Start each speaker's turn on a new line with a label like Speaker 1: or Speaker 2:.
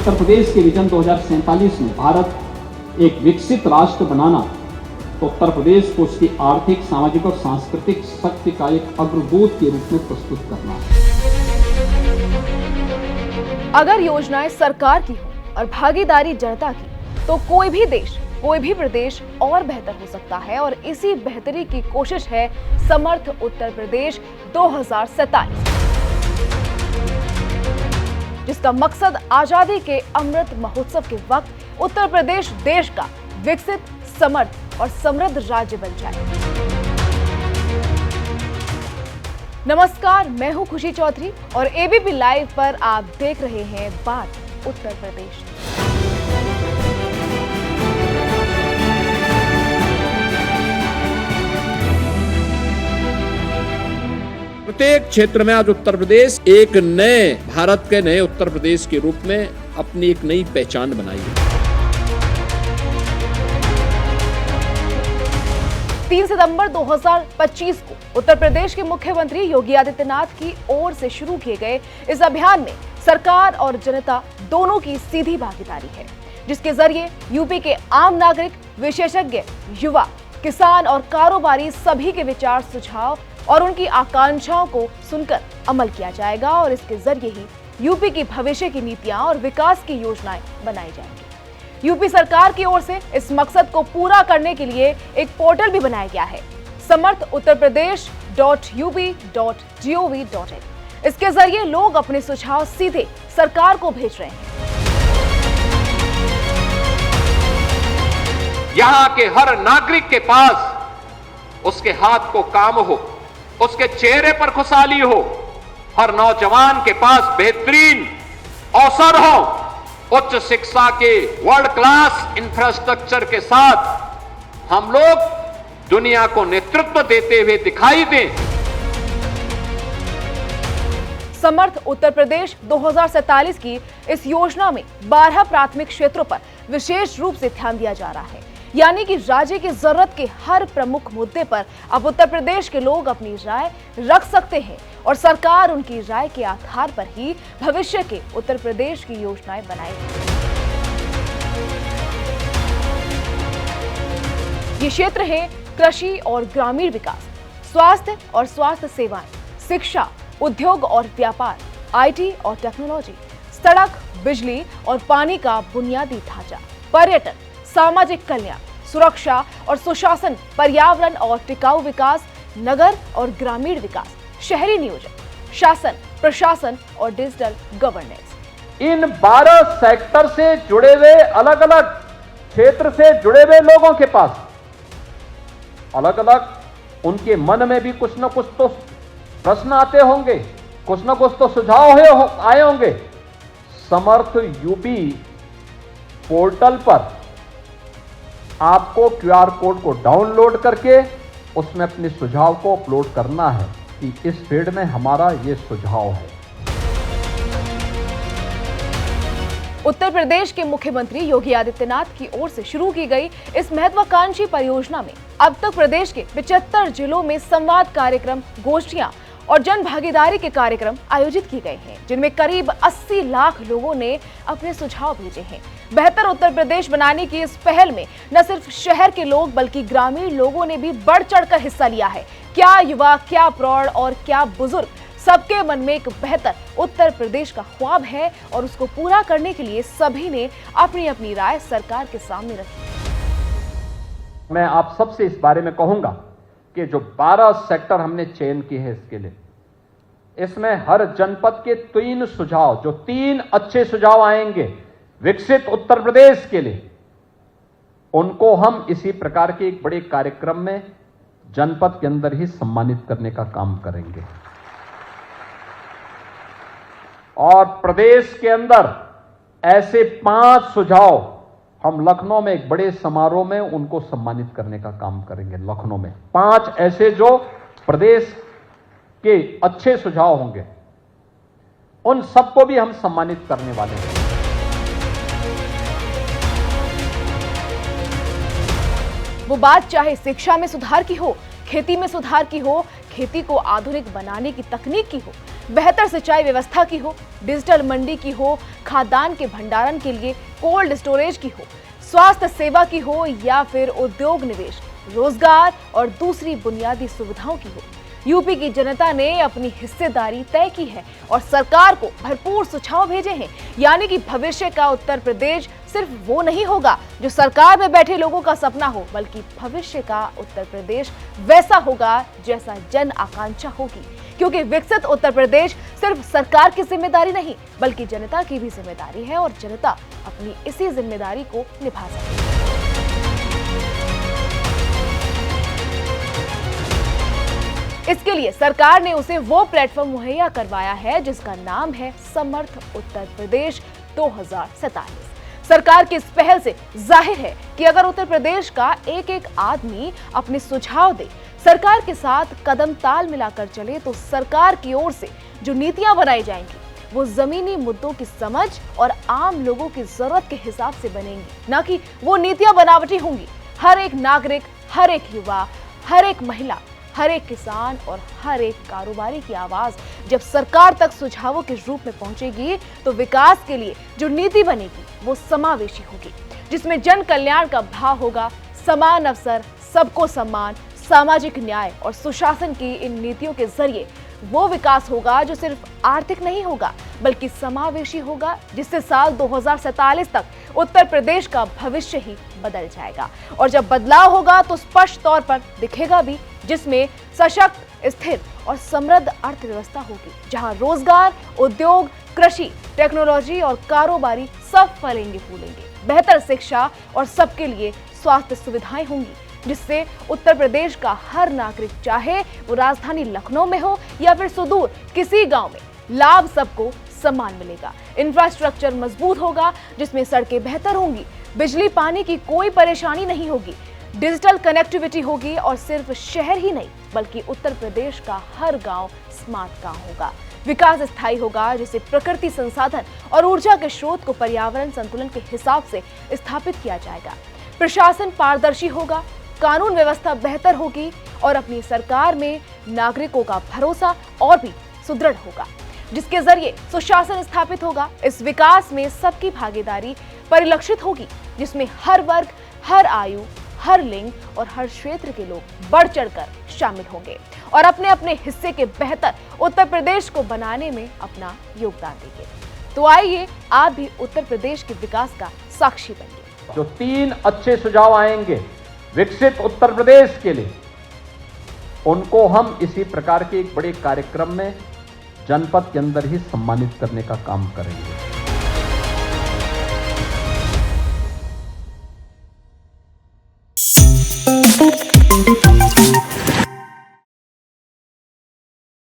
Speaker 1: उत्तर प्रदेश के विजन 2047 में भारत एक विकसित राष्ट्र बनाना, तो उत्तर प्रदेश को उसकी आर्थिक, सामाजिक और सांस्कृतिक शक्ति का एक अग्रदूत के रूप में प्रस्तुत करना है।
Speaker 2: अगर योजनाएं सरकार की हो और भागीदारी जनता की, तो कोई भी देश, कोई भी प्रदेश और बेहतर हो सकता है। और इसी बेहतरी की कोशिश है समर्थ उत्तर प्रदेश 2047, जिसका मकसद आजादी के अमृत महोत्सव के वक्त उत्तर प्रदेश देश का विकसित, समर्थ और समृद्ध राज्य बन जाए। नमस्कार, मैं हूं खुशी चौधरी और एबीपी लाइव पर आप देख रहे हैं बात उत्तर प्रदेश।
Speaker 3: प्रत्येक क्षेत्र में आज उत्तर प्रदेश एक नए भारत के नए उत्तर प्रदेश के रूप में अपनी एक नई पहचान बनाई है।
Speaker 2: 3 सितंबर 2025 को उत्तर प्रदेश के मुख्यमंत्री योगी आदित्यनाथ की ओर से शुरू किए गए इस अभियान में सरकार और जनता दोनों की सीधी भागीदारी है, जिसके जरिए यूपी के आम नागरिक, विशेषज्ञ, युवा, किसान और कारोबारी सभी के विचार, सुझाव और उनकी आकांक्षाओं को सुनकर अमल किया जाएगा और इसके जरिए ही यूपी की भविष्य की नीतियां और विकास की योजनाएं बनाई जाएंगी। यूपी सरकार की ओर से इस मकसद को पूरा करने के लिए एक पोर्टल भी बनाया गया है, samarthuttarpradesh.up.gov.in। इसके जरिए लोग अपने सुझाव सीधे सरकार को भेज रहे हैं।
Speaker 4: यहां के हर नागरिक के पास उसके हाथ को काम हो, उसके चेहरे पर खुशहाली हो, हर नौजवान के पास बेहतरीन अवसर हो, उच्च शिक्षा के वर्ल्ड क्लास इंफ्रास्ट्रक्चर के साथ हम लोग दुनिया को नेतृत्व देते हुए दिखाई दें।
Speaker 2: समर्थ उत्तर प्रदेश 2047 की इस योजना में 12 प्राथमिक क्षेत्रों पर विशेष रूप से ध्यान दिया जा रहा है, यानी कि राज्य की जरूरत के हर प्रमुख मुद्दे पर अब उत्तर प्रदेश के लोग अपनी राय रख सकते हैं और सरकार उनकी राय के आधार पर ही भविष्य के उत्तर प्रदेश की योजनाएं बनाएगी। ये क्षेत्र है कृषि और ग्रामीण विकास, स्वास्थ्य और स्वास्थ्य सेवाएं, शिक्षा, उद्योग और व्यापार, आईटी और टेक्नोलॉजी, सड़क, बिजली और पानी का बुनियादी ढांचा, पर्यटन, सामाजिक कल्याण, सुरक्षा और सुशासन, पर्यावरण और टिकाऊ विकास, नगर और ग्रामीण विकास, शहरी नियोजन, शासन, प्रशासन और डिजिटल गवर्नेंस।
Speaker 5: इन 12 सेक्टर से जुड़े हुए, अलग अलग क्षेत्र से जुड़े हुए लोगों के पास अलग अलग उनके मन में भी कुछ न कुछ तो प्रश्न आते होंगे, कुछ न कुछ तो सुझाव आए होंगे। समर्थ यूपी पोर्टल पर आपको क्यूआर कोड को डाउनलोड करके उसमें अपने सुझाव को अपलोड करना है कि इस फील्ड में हमारा ये सुझाव है।
Speaker 2: उत्तर प्रदेश के मुख्यमंत्री योगी आदित्यनाथ की ओर से शुरू की गई इस महत्वाकांक्षी परियोजना में अब तक प्रदेश के 75 जिलों में संवाद कार्यक्रम, गोष्ठियां और जन भागीदारी के कार्यक्रम आयोजित किए गए हैं, जिनमें करीब 80 लाख लोगों ने अपने सुझाव भेजे हैं। बेहतर उत्तर प्रदेश बनाने की इस पहल में न सिर्फ शहर के लोग बल्कि ग्रामीण लोगों ने भी बढ़ चढ़कर हिस्सा लिया है। क्या युवा, क्या प्रौढ़ और क्या बुजुर्ग, सबके मन में एक बेहतर उत्तर प्रदेश का ख्वाब है और उसको पूरा करने के लिए सभी ने अपनी अपनी राय सरकार के सामने रखी।
Speaker 5: मैं आप सबसे इस बारे में कहूंगा कि जो 12 सेक्टर हमने चयन किए हैं इसके लिए, इसमें हर जनपद के 3 सुझाव, जो 3 अच्छे सुझाव आएंगे विकसित उत्तर प्रदेश के लिए, उनको हम इसी प्रकार के एक बड़े कार्यक्रम में जनपद के अंदर ही सम्मानित करने का काम करेंगे। और प्रदेश के अंदर ऐसे 5 सुझाव हम लखनऊ में एक बड़े समारोह में उनको सम्मानित करने का काम करेंगे। लखनऊ में 5 ऐसे जो प्रदेश के अच्छे सुझाव होंगे, उन सबको भी हम सम्मानित करने वाले हैं।
Speaker 2: वो बात चाहे शिक्षा में सुधार की हो, खेती में सुधार की हो, खेती को आधुनिक बनाने की तकनीक की हो, बेहतर सिंचाई व्यवस्था की हो, डिजिटल मंडी की हो, खाद्यान्न के भंडारण के लिए कोल्ड स्टोरेज की हो, स्वास्थ्य सेवा की हो या फिर उद्योग निवेश, रोजगार और दूसरी बुनियादी सुविधाओं की हो, यूपी की जनता ने अपनी हिस्सेदारी तय की है और सरकार को भरपूर सुझाव भेजे हैं। यानी कि भविष्य का उत्तर प्रदेश सिर्फ वो नहीं होगा जो सरकार में बैठे लोगों का सपना हो, बल्कि भविष्य का उत्तर प्रदेश वैसा होगा जैसा जन आकांक्षा होगी। क्योंकि विकसित उत्तर प्रदेश सिर्फ सरकार की जिम्मेदारी नहीं, बल्कि जनता की भी जिम्मेदारी है और जनता अपनी इसी जिम्मेदारी को निभा सकती है। इसके लिए सरकार ने उसे वो प्लेटफॉर्म मुहैया करवाया है जिसका नाम है समर्थ उत्तर प्रदेश 2047। सरकार की इस पहल से जाहिर है कि अगर उत्तर प्रदेश का एक एक आदमी अपने सुझाव दे, सरकार के साथ कदम ताल मिलाकर चले, तो सरकार की ओर से जो नीतियां बनाई जाएंगी वो जमीनी मुद्दों की समझ और आम लोगों की जरूरत के हिसाब से बनेंगी, ना कि वो नीतियां बनावटी होंगी। हर एक नागरिक, हर एक युवा, हर एक महिला, हर एक किसान और हर एक कारोबारी की आवाज जब सरकार तक सुझावों के रूप में पहुंचेगी, तो विकास के लिए जो नीति बनेगी वो समावेशी होगी, जिसमें जन कल्याण का भाव होगा, समान अवसर, सबको सम्मान, सामाजिक न्याय और सुशासन की इन नीतियों के जरिए वो विकास होगा जो सिर्फ आर्थिक नहीं होगा बल्कि समावेशी होगा, जिससे साल 2047 तक उत्तर प्रदेश का भविष्य ही बदल जाएगा। और जब बदलाव होगा तो स्पष्ट तौर पर दिखेगा भी, जिसमें सशक्त, स्थिर और समृद्ध अर्थव्यवस्था होगी, जहां रोजगार, उद्योग, कृषि, टेक्नोलॉजी और कारोबारी सब फलेंगे फूलेंगे। बेहतर शिक्षा और सबके लिए स्वास्थ्य सुविधाएं होंगी, जिससे उत्तर प्रदेश का हर नागरिक, चाहे वो राजधानी लखनऊ में हो या फिर सुदूर किसी गांव में, लाभ सबको समान मिलेगा। इंफ्रास्ट्रक्चर मजबूत होगा, जिसमें सड़कें बेहतर होंगी, बिजली पानी की कोई परेशानी नहीं होगी, डिजिटल कनेक्टिविटी होगी और सिर्फ शहर ही नहीं बल्कि उत्तर प्रदेश का हर गांव स्मार्ट गांव होगा। विकास स्थायी होगा, जिसे प्रकृति संसाधन और ऊर्जा के स्रोत को पर्यावरण संतुलन के हिसाब से स्थापित किया जाएगा। प्रशासन पारदर्शी होगा, कानून व्यवस्था बेहतर होगी और अपनी सरकार में नागरिकों का भरोसा और भी सुदृढ़ होगा, जिसके जरिए सुशासन स्थापित होगा। इस विकास में सबकी भागीदारी परिलक्षित होगी, जिसमें हर वर्ग, हर आयु, हर लिंग और हर क्षेत्र के लोग बढ़ चढ़कर शामिल होंगे और अपने अपने हिस्से के बेहतर उत्तर प्रदेश को बनाने में अपना योगदान देंगे। तो आइए आप भी उत्तर प्रदेश के विकास का साक्षी बनिए।
Speaker 5: जो 3 अच्छे सुझाव आएंगे विकसित उत्तर प्रदेश के लिए, उनको हम इसी प्रकार के एक बड़े कार्यक्रम में जनपद के अंदर ही सम्मानित करने का काम करेंगे।